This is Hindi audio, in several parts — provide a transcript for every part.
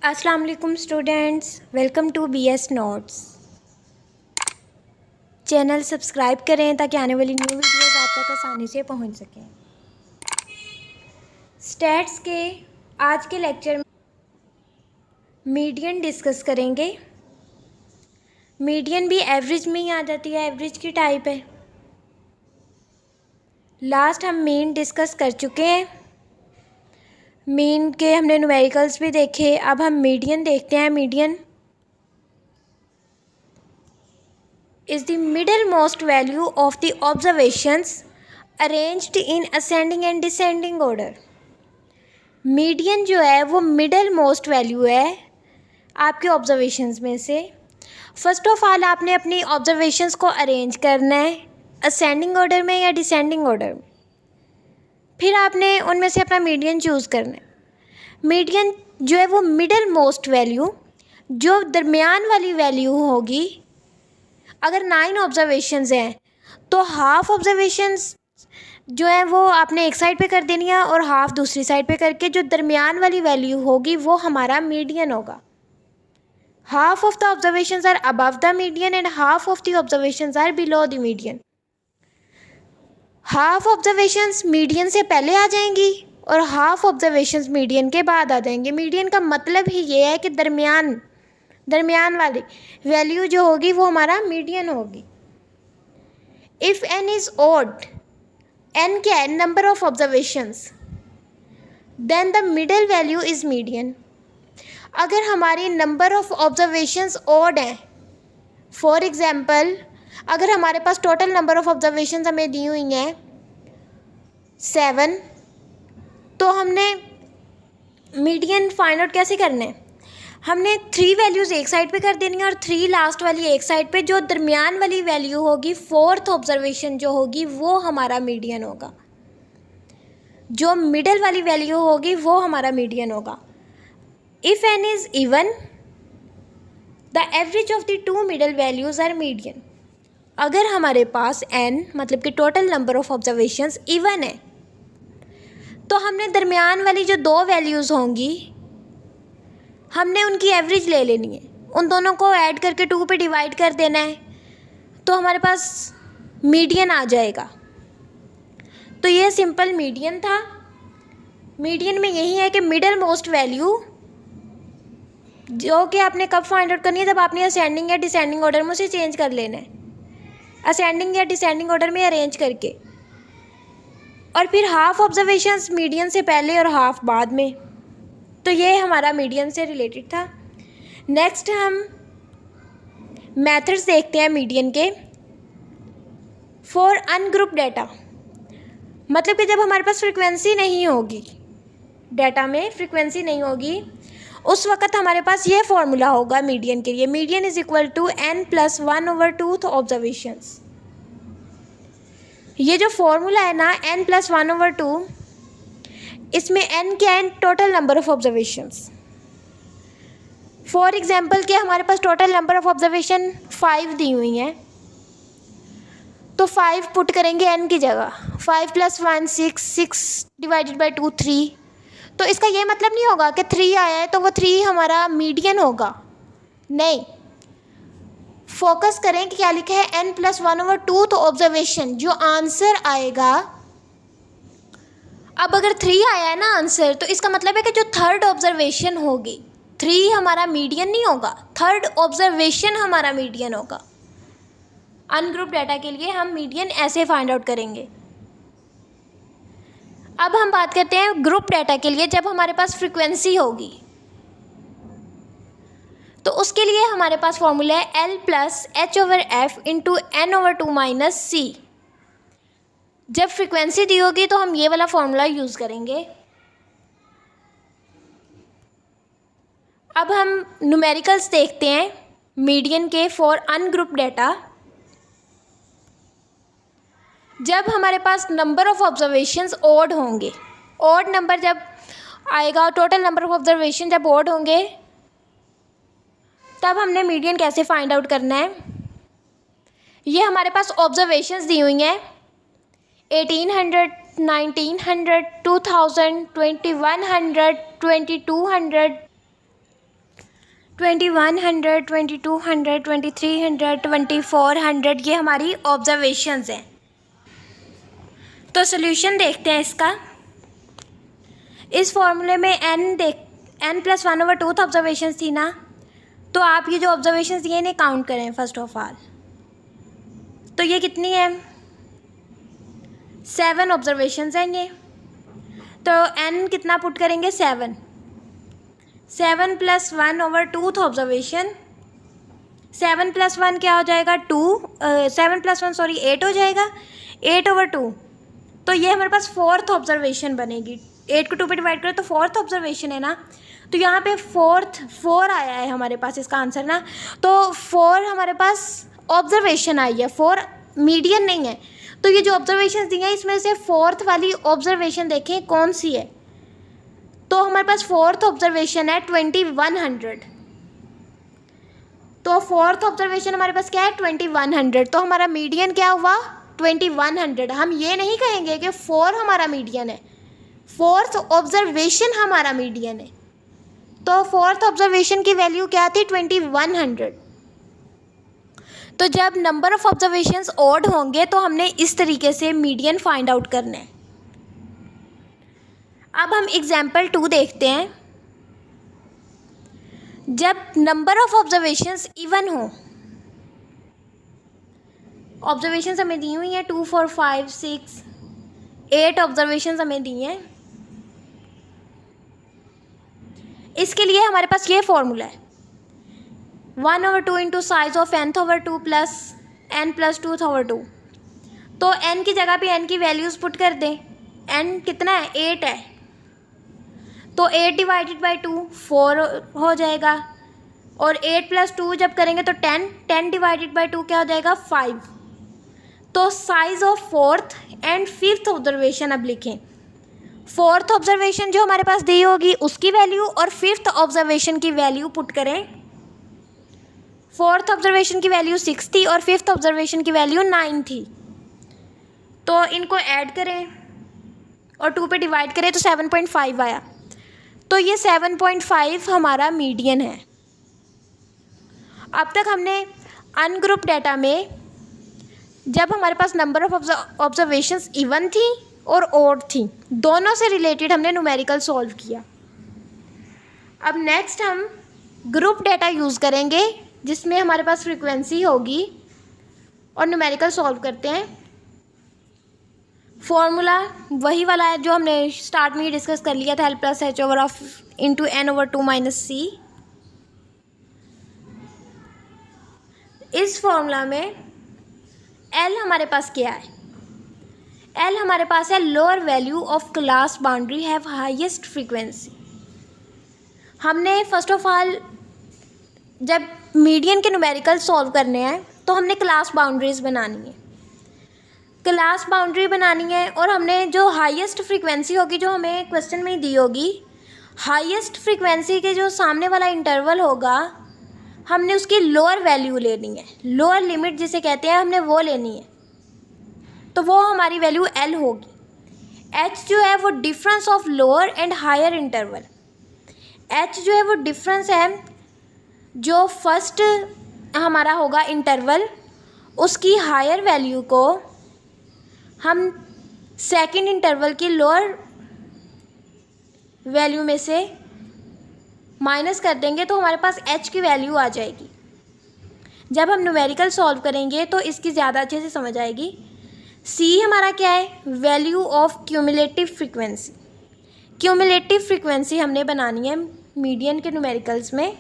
अस्सलाम वालेकुम students, welcome to BS notes. Channel subscribe करें ताकि आने वाली न्यू वीडियोस आप तक आसानी से पहुंच सकें। स्टैट्स के आज के लेक्चर में मीडियन डिस्कस करेंगे। मीडियन भी एवरेज में ही आ जाती है, एवरेज की टाइप है। लास्ट हम मीन डिस्कस कर चुके हैं। मीन के हमने न्यूमेरिकल्स भी देखे, अब हम मीडियन देखते हैं। Median is the middlemost value of the observations arranged in ascending and descending order। Median जो है वो मिडल मोस्ट वैल्यू है आपके ऑब्जर्वेशंस में से। फर्स्ट ऑफ ऑल आपने अपनी ऑब्जर्वेशंस को अरेंज करना है असेंडिंग ऑर्डर में या डिसेंडिंग ऑर्डर में, फिर आपने उनमें से अपना मीडियन चूज़ करना है। मीडियन जो है वो मिडल मोस्ट वैल्यू, जो दरमियान वाली वैल्यू होगी। अगर 9 ऑब्जर्वेशंस हैं तो हाफ ऑब्जर्वेशंस जो है वो आपने एक साइड पे कर देनी है और हाफ दूसरी साइड पे करके जो दरमियान वाली वैल्यू होगी वो हमारा मीडियन होगा। Half of the observations are above the median and half of the observations are below the median. हाफ ऑब्जर्वेशंस मीडियन से पहले आ जाएंगी और हाफ ऑब्जर्वेशंस मीडियन के बाद आ जाएंगे। मीडियन का मतलब ही ये है कि दरमियान वाली वैल्यू जो होगी वो हमारा मीडियन होगी। If n is odd, n क्या है? Number of observations, then the middle value is median. अगर हमारी नंबर ऑफ ऑब्जर्वेशंस ओड हैं, फॉर एग्जांपल अगर हमारे पास टोटल नंबर ऑफ ऑब्जर्वेशंस हमें दी हुई हैं 7, तो हमने मीडियन फाइंड आउट कैसे करना है? हमने 3 वैल्यूज़ एक साइड पे कर देनी है और 3 लास्ट वाली एक साइड पे। जो दरमियान वाली वैल्यू होगी, फोर्थ ऑब्जर्वेशन जो होगी वो हमारा मीडियन होगा। जो मिडल वाली वैल्यू होगी वो हमारा मीडियन होगा। If n is even, the average of the 2 middle values are median. अगर हमारे पास n मतलब कि total number of observations even है तो हमने दरमियान वाली जो 2 वैल्यूज़ होंगी हमने उनकी एवरेज ले लेनी है, उन दोनों को ऐड करके 2 पे डिवाइड कर देना है, तो हमारे पास मीडियन आ जाएगा। तो ये सिंपल मीडियन था। मीडियन में यही है कि मिडल मोस्ट वैल्यू जो कि आपने कब फाइंड आउट करनी है, जब आपने असेंडिंग या डिसेंडिंग ऑर्डर में उसे चेंज कर लेना है, असेंडिंग या डिसेंडिंग ऑर्डर में अरेंज करके, और फिर हाफ ऑब्जर्वेशंस मीडियन से पहले और हाफ बाद में। तो ये हमारा मीडियन से रिलेटेड था। नेक्स्ट हम मेथड्स देखते हैं मीडियन के। फॉर अनग्रुप डाटा, मतलब कि जब हमारे पास फ्रीक्वेंसी नहीं होगी, डाटा में फ्रीक्वेंसी नहीं होगी, उस वक़्त हमारे पास ये फॉर्मूला होगा मीडियन के लिए। Median is equal to n+1/2 observations. ये जो फॉर्मूला है ना n+1/2, इसमें n क्या है? Total number of observations. For example कि हमारे पास टोटल नंबर ऑफ ऑब्जर्वेशन 5 दी हुई हैं, तो 5 पुट करेंगे n की जगह। 5 + 1 6, 6 / 2 3। तो इसका ये मतलब नहीं होगा कि 3 आया है तो वो 3 हमारा मीडियन होगा, नहीं। फोकस करें कि क्या लिखा है, n+1/2 तो ऑब्जर्वेशन जो आंसर आएगा। अब अगर 3 आया है ना आंसर, तो इसका मतलब है कि जो थर्ड ऑब्जर्वेशन होगी, 3 हमारा मीडियन नहीं होगा, थर्ड ऑब्जर्वेशन हमारा मीडियन होगा। अनग्रुप डाटा के लिए हम मीडियन ऐसे फाइंड आउट करेंगे। अब हम बात करते हैं ग्रुप डाटा के लिए। जब हमारे पास फ्रीक्वेंसी होगी तो उसके लिए हमारे पास फॉर्मूला है L+H/F × n/2 - c। जब फ्रीक्वेंसी दी होगी तो हम ये वाला फॉर्मूला यूज़ करेंगे। अब हम न्यूमेरिकल्स देखते हैं मीडियन के फॉर अनग्रुप डाटा। जब हमारे पास नंबर ऑफ ऑब्जर्वेशंस ओड होंगे, ओड नंबर जब आएगा, टोटल नंबर ऑफ ऑब्जर्वेशन जब ओड होंगे, तब हमने मीडियन कैसे फाइंड आउट करना है? ये हमारे पास ऑब्जर्वेशंस दी हुई हैं 1800, 1900, 2000, 2100, 2200, 2100, 2200, 2300, 2400 ये हमारी ऑब्जर्वेशंस हैं। तो सोल्यूशन देखते हैं इसका। इस फॉर्मूले में n+1/2 ऑब्जर्वेशंस थी ना, तो आप ये जो ऑब्जर्वेशंस दिए इन्हें काउंट करें फर्स्ट ऑफ ऑल। तो ये कितनी है? 7 ऑब्जर्वेशंस हैं ये। तो n कितना पुट करेंगे? 7 + 1/2 ऑब्जर्वेशन। 7 + 1 क्या हो जाएगा? 2। 7 + 1 सॉरी 8 हो जाएगा। 8/2। तो ये हमारे पास 4th ऑब्जर्वेशन बनेगी। 8 को 2 पे डिवाइड करें तो 4th ऑब्जर्वेशन है ना। तो यहाँ पे 4 आया है हमारे पास इसका आंसर ना। तो 4 हमारे पास ऑब्जर्वेशन आई है, 4 मीडियन नहीं है। तो ये जो ऑब्जर्वेशन दी हैं इसमें से 4th वाली ऑब्जर्वेशन देखें कौन सी है। तो हमारे पास 4th ऑब्जर्वेशन है 2100। तो 4th ऑब्जर्वेशन हमारे पास क्या है? 2100। तो हमारा मीडियन क्या हुआ? 2100। हम ये नहीं कहेंगे कि 4 हमारा मीडियन है, 4th ऑब्जर्वेशन हमारा मीडियन है। तो 4th ऑब्जर्वेशन की वैल्यू क्या थी? 2100। तो जब नंबर ऑफ ऑब्जर्वेशंस ऑड होंगे तो हमने इस तरीके से मीडियन फाइंड आउट करना है। अब हम एग्जाम्पल 2 देखते हैं। जब नंबर ऑफ ऑब्जर्वेशंस इवन हो, ऑब्जर्वेशंस हमें दी हुई हैं 2, 4, 5, 6, 8 ऑब्जर्वेशंस हमें दी हैं। इसके लिए हमारे पास ये फॉर्मूला है 1/2 into size of n/2 plus n+2/2। तो n की जगह पे n की वैल्यूज़ पुट कर दें। n कितना है? 8 है। तो 8 डिवाइडेड बाई 2 4 हो जाएगा। और 8 + 2 जब करेंगे तो 10 डिवाइडेड बाई 2 क्या हो जाएगा? 5। तो size of 4th and 5th observation अब लिखें। 4th ऑब्जर्वेशन जो हमारे पास दी होगी उसकी वैल्यू और 5th ऑब्जर्वेशन की वैल्यू पुट करें। 4th ऑब्जर्वेशन की वैल्यू 6 थी और 5th ऑब्जर्वेशन की वैल्यू 9 थी। तो इनको ऐड करें और 2 पे डिवाइड करें तो 7.5 आया। तो ये 7.5 हमारा मीडियन है। अब तक हमने अनग्रुप डेटा में जब हमारे पास नंबर ऑफ ऑब्जर्वेशंस इवन थी और ऑड थी, दोनों से रिलेटेड हमने न्यूमेरिकल सॉल्व किया। अब नेक्स्ट हम ग्रुप डेटा यूज़ करेंगे जिसमें हमारे पास फ्रीक्वेंसी होगी और न्यूमेरिकल सॉल्व करते हैं। फॉर्मूला वही वाला है जो हमने स्टार्ट में ही डिस्कस कर लिया था, L+H/(n/2 - c). इस फॉर्मूला में L हमारे पास क्या है? L हमारे पास है lower value of class boundary have highest frequency. हमने फर्स्ट ऑफ ऑल जब मीडियन के न्यूमेरिकल सॉल्व करने हैं तो हमने क्लास बाउंड्रीज बनानी है। क्लास बाउंड्री बनानी है और हमने जो हाईएस्ट फ्रीक्वेंसी होगी जो हमें क्वेश्चन में दी होगी, हाईएस्ट फ्रीक्वेंसी के जो सामने वाला इंटरवल होगा हमने उसकी लोअर वैल्यू लेनी है। लोअर लिमिट जिसे कहते हैं हमने वो लेनी है। तो वो हमारी वैल्यू L होगी। H जो है वो difference of lower and higher interval. H जो है वो डिफरेंस है जो फर्स्ट हमारा होगा इंटरवल, उसकी हायर वैल्यू को हम सेकंड इंटरवल की लोअर वैल्यू में से माइनस कर देंगे तो हमारे पास H की वैल्यू आ जाएगी। जब हम न्यूमेरिकल सॉल्व करेंगे तो इसकी ज़्यादा अच्छे से समझ आएगी। C हमारा क्या है? Value of cumulative frequency. Cumulative frequency हमने बनानी है मीडियन के न्यूमेरिकल्स में।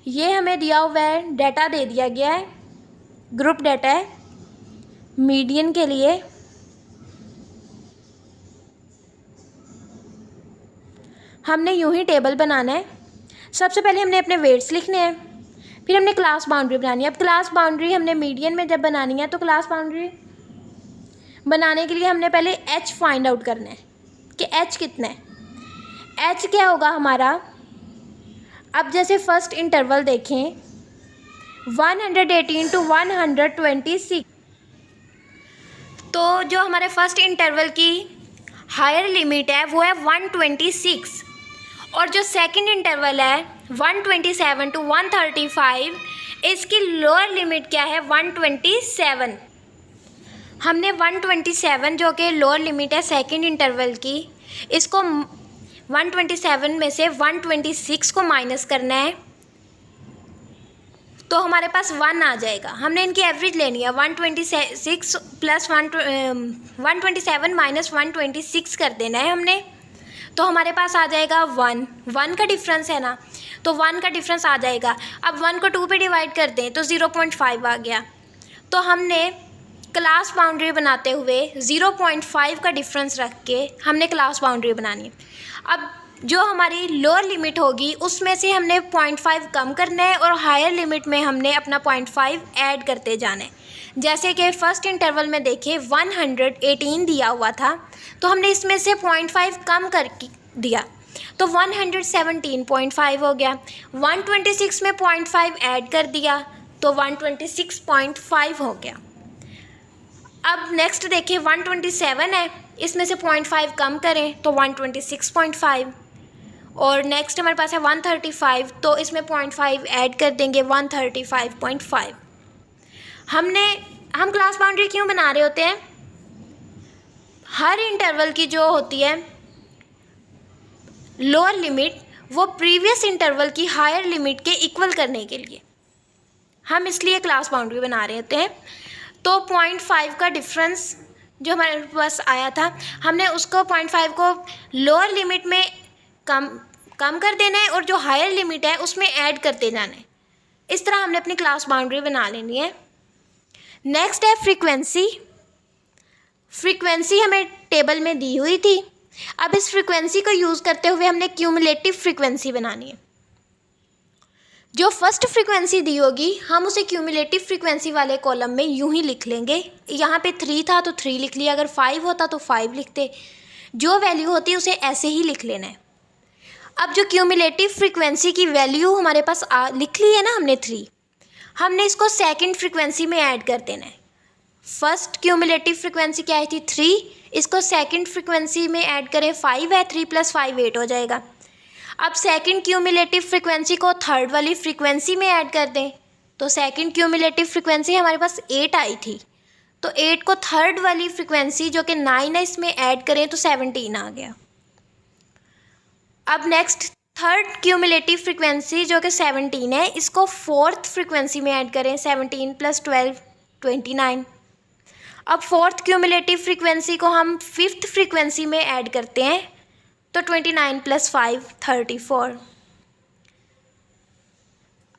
ये हमें दिया हुआ है, डाटा दे दिया गया है, ग्रुप डाटा है मीडियन के लिए। हमने यूं ही टेबल बनाना है। सबसे पहले हमने अपने वेट्स लिखने हैं, फिर हमने क्लास बाउंड्री बनानी है। अब क्लास बाउंड्री हमने मीडियन में जब बनानी है तो क्लास बाउंड्री बनाने के लिए हमने पहले H फाइंड आउट करना है कि H कितना है। H क्या होगा हमारा? अब जैसे फर्स्ट इंटरवल देखें 118 to 126, तो जो हमारे फर्स्ट इंटरवल की हायर लिमिट है वो है 126 और जो सेकंड इंटरवल है 127 टू 135, इसकी लोअर लिमिट क्या है 127। हमने 127 जो कि लोअर लिमिट है सेकंड इंटरवल की, इसको 127 में से 126 को माइनस करना है तो हमारे पास 1 आ जाएगा। हमने इनकी एवरेज लेनी है 126 प्लस 127 माइनस 126 कर देना है हमने, तो हमारे पास आ जाएगा 1 का डिफरेंस है ना, तो 1 का डिफरेंस आ जाएगा। अब 1 को 2 पे डिवाइड कर दें तो 0.5 आ गया। तो हमने क्लास बाउंड्री बनाते हुए 0.5 का डिफरेंस रख के हमने क्लास बाउंड्री बनानी है। अब जो हमारी लोअर लिमिट होगी उसमें से हमने 0.5 कम करना है और हायर लिमिट में हमने अपना 0.5 ऐड करते जाना है। जैसे कि फ़र्स्ट इंटरवल में देखिए 118 दिया हुआ था, तो हमने इसमें से 0.5 कम कर दिया तो 117.5 हो गया। 126 में 0.5 ऐड कर दिया तो 126.5 हो गया। अब नेक्स्ट देखिए 127 है, इसमें से 0.5 कम करें तो 126.5, और नेक्स्ट हमारे पास है 135, तो इसमें 0.5 ऐड कर देंगे 135.5। हम क्लास बाउंड्री क्यों बना रहे होते हैं? हर इंटरवल की जो होती है लोअर लिमिट वो प्रीवियस इंटरवल की हायर लिमिट के इक्वल करने के लिए हम इसलिए क्लास बाउंड्री बना रहे होते हैं। तो 0.5 का डिफरेंस जो हमारे पास आया था, हमने उसको 0.5 को लोअर लिमिट में कम कर देना है और जो हायर लिमिट है उसमें ऐड करते जाना है। इस तरह हमने अपनी क्लास बाउंड्री बना लेनी है। नेक्स्ट है फ्रीक्वेंसी। फ्रीक्वेंसी हमें टेबल में दी हुई थी। अब इस फ्रीक्वेंसी को यूज़ करते हुए हमने क्यूमुलेटिव फ्रीक्वेंसी बनानी है। जो फर्स्ट फ्रीक्वेंसी दी होगी हम उसे क्यूमुलेटिव फ्रीक्वेंसी वाले कॉलम में यूं ही लिख लेंगे। यहाँ पे 3 था तो 3 लिख लिया, अगर 5 होता तो 5 लिखते, जो वैल्यू होती है उसे ऐसे ही लिख लेना है। अब जो क्यूमुलेटिव फ्रीक्वेंसी की वैल्यू हमारे पास लिख ली है ना हमने 3, हमने इसको सेकंड फ्रीक्वेंसी में ऐड कर देना है। फर्स्ट क्यूमुलेटिव फ्रीक्वेंसी क्या आई थी 3, इसको सेकंड फ्रीक्वेंसी में ऐड करें 5 है, 3 + 5 8 हो जाएगा। अब सेकंड क्यूमुलेटिव फ्रीक्वेंसी को थर्ड वाली फ्रीक्वेंसी में ऐड कर दें तो सेकंड क्यूमुलेटिव फ्रीक्वेंसी हमारे पास 8 आई थी, तो 8 को थर्ड वाली फ्रीक्वेंसी जो कि 9 है इसमें ऐड करें तो 17 आ गया। अब नेक्स्ट थर्ड क्यूमुलेटिव फ्रीक्वेंसी जो कि 17 है, इसको फोर्थ फ्रीक्वेंसी में ऐड करें 17 + 12 29। अब फोर्थ क्यूमुलेटिव फ्रीक्वेंसी को हम फिफ्थ फ्रीक्वेंसी में ऐड करते हैं तो 29 + 5 34।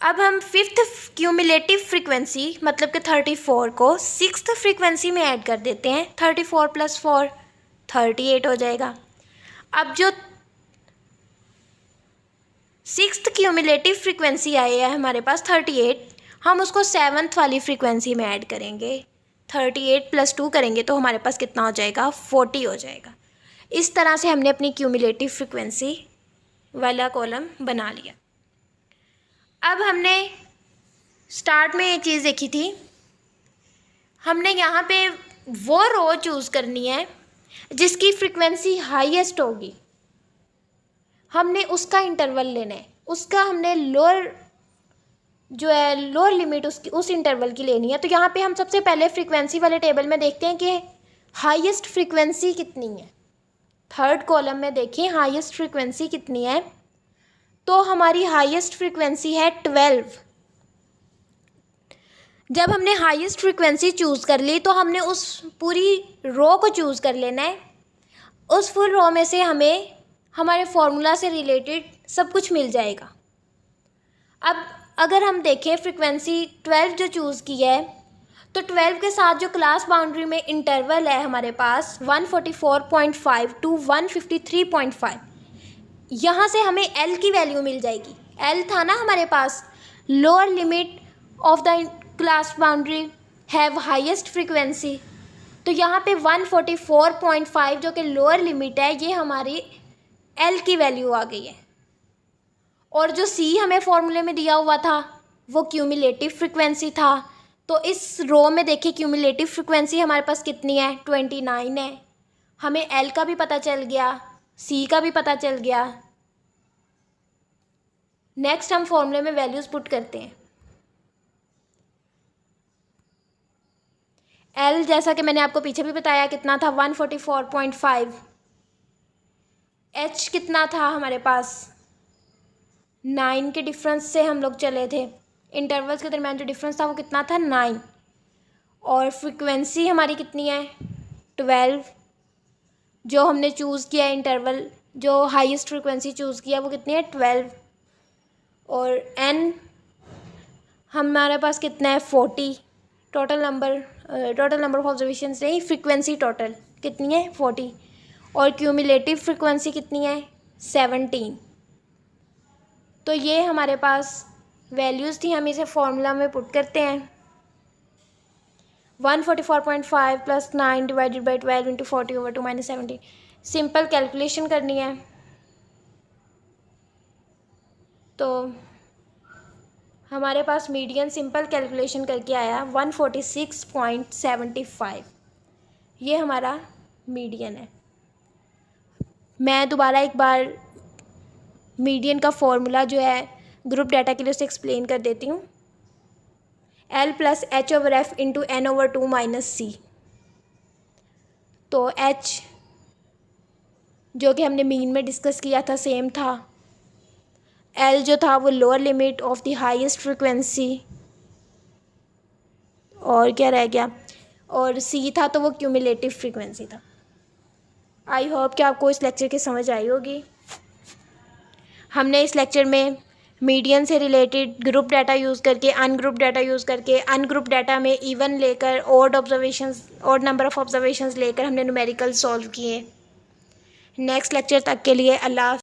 अब हम फिफ्थ क्यूमुलेटिव फ्रीक्वेंसी मतलब कि 34 को सिक्स्थ फ्रीक्वेंसी में ऐड कर देते हैं, 34 + 4 38 हो जाएगा। अब जो सिक्स्थ क्यूमुलेटिव फ्रीक्वेंसी आई है हमारे पास 38, हम उसको सेवन्थ वाली फ्रीक्वेंसी में ऐड करेंगे, 38 + 2 करेंगे तो हमारे पास कितना हो जाएगा 40 हो जाएगा। इस तरह से हमने अपनी क्यूमुलेटिव फ्रीक्वेंसी वाला कॉलम बना लिया। अब हमने स्टार्ट में एक चीज़ देखी थी, हमने यहाँ पे वो रो चूज़ करनी है जिसकी फ्रीक्वेंसी हाईएस्ट होगी, हमने उसका इंटरवल लेना है, उसका हमने लोअर जो है लोअर लिमिट उसकी उस इंटरवल की लेनी है। तो यहाँ पे हम सबसे पहले फ्रीक्वेंसी वाले टेबल में देखते हैं कि हाईएस्ट फ्रीक्वेंसी कितनी है। थर्ड कॉलम में देखें हाईएस्ट फ्रीक्वेंसी कितनी है, तो हमारी हाईएस्ट फ्रीक्वेंसी है 12। जब हमने हाईएस्ट फ्रीक्वेंसी चूज़ कर ली तो हमने उस पूरी रो को चूज़ कर लेना है। उस फुल रो में से हमें हमारे फॉर्मूला से रिलेटेड सब कुछ मिल जाएगा। अब अगर हम देखें फ्रीक्वेंसी 12 जो चूज़ की है, तो 12 के साथ जो क्लास बाउंड्री में इंटरवल है हमारे पास 144.5 टू 153.5, यहाँ से हमें L की वैल्यू मिल जाएगी। L था ना हमारे पास lower limit of the class boundary have highest frequency, तो यहाँ पे 144.5 जो कि लोअर लिमिट है ये हमारी L की वैल्यू आ गई है। और जो C हमें फॉर्मूले में दिया हुआ था वो क्यूमुलेटिव फ्रीक्वेंसी था। तो इस रो में देखिए क्यूमुलेटिव फ्रीक्वेंसी हमारे पास कितनी है 29 है। हमें L का भी पता चल गया, C का भी पता चल गया। नेक्स्ट हम फॉर्मूले में वैल्यूज़ पुट करते हैं। एल जैसा कि मैंने आपको पीछे भी बताया कितना था 144.5। एच कितना था हमारे पास 9 के डिफरेंस से हम लोग चले थे, इंटरवल्स के दरमियान जो डिफरेंस था वो कितना था 9। और फ्रीक्वेंसी हमारी कितनी है 12। जो हमने चूज़ किया इंटरवल, जो हाईएस्ट फ्रीक्वेंसी चूज़ किया वो कितनी है 12। और एन हमारे पास कितना है 40। टोटल नंबर ऑफ ऑब्जर्वेशंस नहीं, फ्रीक्वेंसी टोटल कितनी है 40। और क्यूमुलेटिव फ्रीक्वेंसी कितनी है 17। तो ये हमारे पास वैल्यूज़ थी, हम इसे फॉर्मूला में पुट करते हैं। 144.5 plus 9 divided by 12 into 40/2 - 17। Simple calculation करनी है तो हमारे पास मीडियन सिंपल कैलकुलेशन करके आया 146.75। ये हमारा मीडियन है। मैं दोबारा एक बार मीडियन का फॉर्मूला जो है ग्रुप डाटा के लिए उसे एक्सप्लेन कर देती हूँ। L plus H over F into N over 2 minus C. तो H जो कि हमने मीन में डिस्कस किया था सेम था। L जो था वो lower limit of the highest frequency, और क्या रह गया, और C था तो वो क्यूमुलेटिव फ्रीक्वेंसी था। आई होप कि आपको इस लेक्चर की समझ आई होगी। हमने इस लेक्चर में मीडियन से रिलेटेड ग्रुप डाटा यूज़ करके, अनग्रुप डाटा यूज़ करके, अनग्रुप डाटा में इवन लेकर ऑड नंबर ऑफ ऑब्जर्वेशंस लेकर हमने न्यूमेरिकल सॉल्व किए। नेक्स्ट लेक्चर तक के लिए अल्लाह।